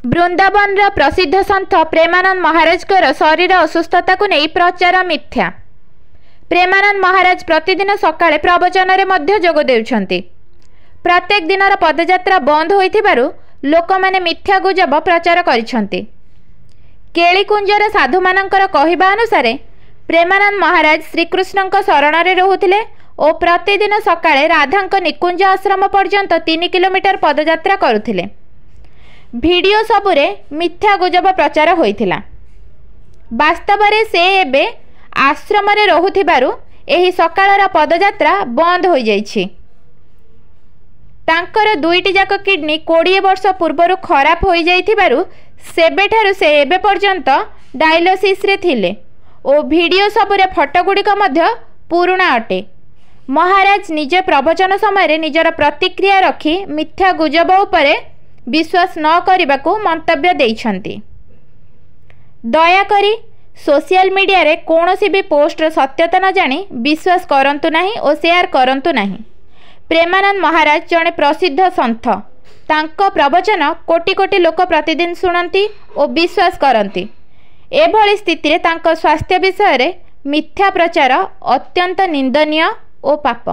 वृंदावन प्रसिद्ध संत प्रेमानंद महाराज शरीर असुस्थता को नहीं प्रचार मिथ्या। प्रेमानंद महाराज प्रतिदिन सकाळे प्रवचन रे जोग देउछंती। प्रत्येक दिन पदयात्रा बंद होइथिबारु लोक माने मिथ्या गुजब प्रचार करिछंती। केळीकुंजर साधु मानकर कहिबा अनुसार प्रेमानंद महाराज श्रीकृष्ण शरण रे रहुथिले और प्रतिदिन सकाळे राधांक निकुंज आश्रम पर्यंत 3 किलोमीटर पदयात्रा करुथिले। वीडियो सबुरे मिथ्या गुजब प्रचार होइथिला। वास्तव में से एबे आश्रम रे रहुथिबारु एही सकाळर पदयात्रा बंद हो जाइछि। तांकर दुईटी जाक किडनी 20 वर्ष पूर्व खराब हो जाइथिबारु सेबेठारु से एबे पर्यंत डायलिसिस रे थिले और वीडियो सबुरे फोटो गुड़िक पुराणा अटे। महाराज निजे प्रवचन समय निजर प्रतिक्रिया रखी मिथ्या गुजब उपरे विश्वास न करने को मंतव्य देइछंती। दयाकरी सोशल मीडिया रे कौनसी भी पोस्ट सत्यता न जानी विश्वास करंतु नहीं और शेयर करंतु नहीं। प्रेमानंद महाराज जड़े प्रसिद्ध संत। तांको प्रवचन कोटि कोटि लोक प्रतिदिन शुणती और विश्वास करती। एभली स्थिति रे तांको स्वास्थ्य विषय रे मिथ्या प्रचार अत्यंत निंदनीय और पाप।